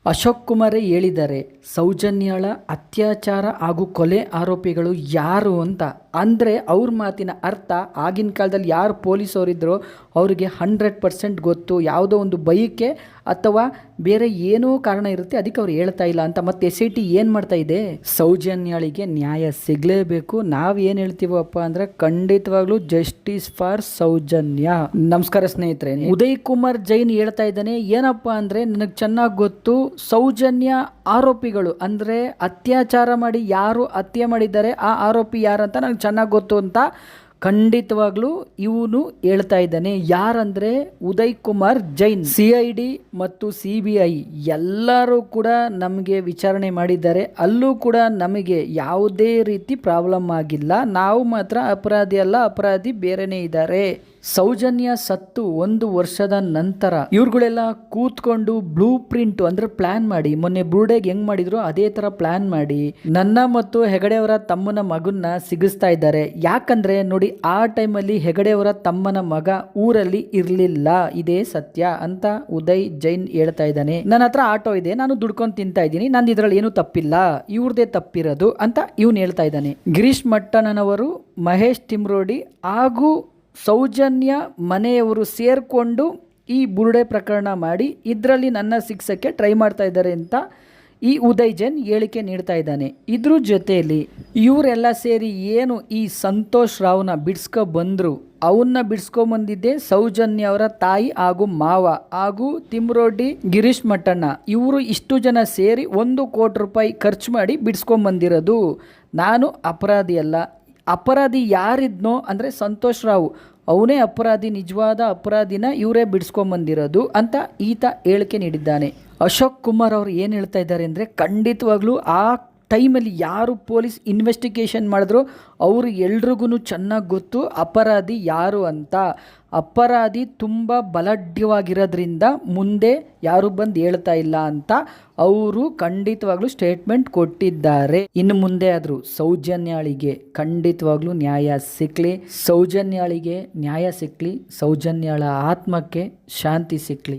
ಅಶೋಕ್ ಕುಮಾರೇ ಹೇಳಿದ್ದಾರೆ ಸೌಜನ್ಯಾಳ ಅತ್ಯಾಚಾರ ಹಾಗೂ ಕೊಲೆ ಆರೋಪಿಗಳು ಯಾರು ಅಂತ. ಅಂದರೆ ಅವ್ರ ಮಾತಿನ ಅರ್ಥ ಆಗಿನ ಕಾಲದಲ್ಲಿ ಯಾರು ಪೊಲೀಸವರಿದ್ರೋ ಅವರಿಗೆ 100% ಗೊತ್ತು. ಯಾವುದೋ ಒಂದು ಬೈಕೆ ಅಥವಾ ಬೇರೆ ಏನೋ ಕಾರಣ ಇರುತ್ತೆ, ಅದಕ್ಕೆ ಅವ್ರು ಹೇಳ್ತಾ ಇಲ್ಲ ಅಂತ. ಮತ್ತು SIT ಏನು ಮಾಡ್ತಾ ಇದೆ, ಸೌಜನ್ಯಾಳಿಗೆ ನ್ಯಾಯ ಸಿಗಲೇಬೇಕು. ನಾವು ಏನು ಹೇಳ್ತೀವಪ್ಪ ಅಂದರೆ ಖಂಡಿತವಾಗ್ಲೂ ಜಸ್ಟಿಸ್ ಫಾರ್ ಸೌಜನ್ಯ. ನಮಸ್ಕಾರ ಸ್ನೇಹಿತರೆ. ಉದಯ್ ಕುಮಾರ್ ಜೈನ್ ಹೇಳ್ತಾ ಇದ್ದಾನೆ ಏನಪ್ಪ ಅಂದರೆ, ನನಗೆ ಚೆನ್ನಾಗಿ ಗೊತ್ತು ಸೌಜನ್ಯ ಆರೋಪಿಗಳು ಅಂದರೆ ಅತ್ಯಾಚಾರ ಮಾಡಿ ಯಾರು ಹತ್ಯೆ ಮಾಡಿದ್ದಾರೆ ಆ ಆರೋಪಿ ಯಾರಂತ ನನಗೆ ಚೆನ್ನಾಗಿ ಗೊತ್ತು ಅಂತ ಖಂಡಿತವಾಗ್ಲೂ ಇವನು ಹೇಳ್ತಾ ಇದ್ದಾನೆ. ಯಾರಂದರೆ ಉದಯ್ ಕುಮಾರ್ ಜೈನ್. CID ಮತ್ತು CBI ಎಲ್ಲರೂ ಕೂಡ ನಮಗೆ ವಿಚಾರಣೆ ಮಾಡಿದ್ದಾರೆ. ಅಲ್ಲೂ ಕೂಡ ನಮಗೆ ಯಾವುದೇ ರೀತಿ ಪ್ರಾಬ್ಲಮ್ ಆಗಿಲ್ಲ. ನಾವು ಮಾತ್ರ ಅಪರಾಧಿ ಅಲ್ಲ, ಅಪರಾಧಿ ಬೇರೆನೇ ಇದ್ದಾರೆ. ಸೌಜನ್ಯ ಸತ್ತು 1 ವರ್ಷದ ನಂತರ ಇವ್ರುಗಳೆಲ್ಲ ಕೂತ್ಕೊಂಡು ಬ್ಲೂ ಪ್ರಿಂಟ್ ಅಂದ್ರೆ ಪ್ಲಾನ್ ಮಾಡಿ, ಮೊನ್ನೆ ಬ್ರೂಡೆಗೆ ಹೆಂಗ್ ಮಾಡಿದ್ರು ಅದೇ ತರ ಪ್ಲಾನ್ ಮಾಡಿ ನನ್ನ ಮತ್ತು ಹೆಗಡೆಯವರ ತಮ್ಮನ ಮಗನ್ನ ಸಿಗಿಸ್ತಾ ಇದ್ದಾರೆ. ಯಾಕಂದ್ರೆ ನೋಡಿ, ಆ ಟೈಮಲ್ಲಿ ಹೆಗಡೆಯವರ ತಮ್ಮನ ಮಗ ಊರಲ್ಲಿ ಇರ್ಲಿಲ್ಲ, ಇದೇ ಸತ್ಯ ಅಂತ ಉದಯ್ ಜೈನ್ ಹೇಳ್ತಾ ಇದ್ದಾನೆ. ನನ್ನ ಹತ್ರ ಆಟೋ ಇದೆ, ನಾನು ದುಡ್ಕೊಂಡು ತಿಂತಾ ಇದ್ದೀನಿ, ನಂದು ಇದ್ರಲ್ಲಿ ಏನು ತಪ್ಪಿಲ್ಲ, ಇವ್ರದೇ ತಪ್ಪಿರೋದು ಅಂತ ಇವನು ಹೇಳ್ತಾ ಇದ್ದಾನೆ. ಗಿರೀಶ್ ಮಟ್ಟಣ್ಣನವರು, ಮಹೇಶ್ ತಿಮ್ರೋಡಿ ಹಾಗೂ ಸೌಜನ್ಯ ಮನೆಯವರು ಸೇರಿಕೊಂಡು ಈ ಬುರುಡೆ ಪ್ರಕರಣ ಮಾಡಿ ಇದರಲ್ಲಿ ನನ್ನ ಶಿಕ್ಷಕ್ಕೆ ಟ್ರೈ ಮಾಡ್ತಾ ಇದ್ದಾರೆ ಅಂತ ಈ ಉದಯ್ ಜೈನ್ ಹೇಳಿಕೆ ನೀಡ್ತಾ ಇದ್ದಾನೆ. ಇದ್ರ ಜೊತೆಯಲ್ಲಿ ಇವರೆಲ್ಲ ಸೇರಿ ಏನು ಈ ಸಂತೋಷ್ ರಾವ್ನ ಬಿಡಿಸ್ಕೊಬಂದರು, ಅವನ್ನ ಬಿಡಿಸ್ಕೊಂಬಂದಿದ್ದೆ ಸೌಜನ್ಯ ಅವರ ತಾಯಿ ಹಾಗೂ ಮಾವ ಹಾಗೂ ತಿಮ್ರೋಡಿ ಗಿರೀಶ್ ಮಟ್ಟಣ್ಣ. ಇವರು ಇಷ್ಟು ಜನ ಸೇರಿ 1 ಕೋಟಿ ರೂಪಾಯಿ ಖರ್ಚು ಮಾಡಿ ಬಿಡಿಸ್ಕೊಂಬಂದಿರೋದು. ನಾನು ಅಪರಾಧಿ ಅಲ್ಲ, ಅಪರಾಧಿ ಯಾರಿದ್ನೋ ಅಂದರೆ ಸಂತೋಷ್ ರಾವ್ ಅವನೇ ಅಪರಾಧಿ, ನಿಜವಾದ ಅಪರಾಧಿನ ಇವರೇ ಬಿಡಿಸ್ಕೊಂಬಂದಿರೋದು ಅಂತ ಈತ ಹೇಳಿಕೆ ನೀಡಿದ್ದಾನೆ. ಅಶೋಕ್ ಕುಮಾರ್ ಅವರು ಏನು ಹೇಳ್ತಾ ಇದ್ದಾರೆ ಅಂದರೆ, ಖಂಡಿತವಾಗ್ಲೂ ಆ ಟೈಮಲ್ಲಿ ಯಾರು ಪೊಲೀಸ್ ಇನ್ವೆಸ್ಟಿಗೇಷನ್ ಮಾಡಿದ್ರು ಅವರು ಎಲ್ರಿಗೂ ಚೆನ್ನಾಗಿ ಗೊತ್ತು ಅಪರಾಧಿ ಯಾರು ಅಂತ. ಅಪರಾಧಿ ತುಂಬ ಬಲಾಢ್ಯವಾಗಿರೋದ್ರಿಂದ ಮುಂದೆ ಯಾರು ಬಂದು ಹೇಳ್ತಾ ಇಲ್ಲ ಅಂತ ಅವರು ಖಂಡಿತವಾಗ್ಲೂ ಸ್ಟೇಟ್ಮೆಂಟ್ ಕೊಟ್ಟಿದ್ದಾರೆ. ಇನ್ನು ಮುಂದೆ ಆದರೂ ಸೌಜನ್ಯಾಳಿಗೆ ಖಂಡಿತವಾಗ್ಲೂ ನ್ಯಾಯ ಸಿಕ್ಕಲಿ, ಸೌಜನ್ಯಾಳಿಗೆ ನ್ಯಾಯ ಸಿಕ್ಕಲಿ, ಸೌಜನ್ಯಾಳ ಆತ್ಮಕ್ಕೆ ಶಾಂತಿ ಸಿಕ್ಕಲಿ.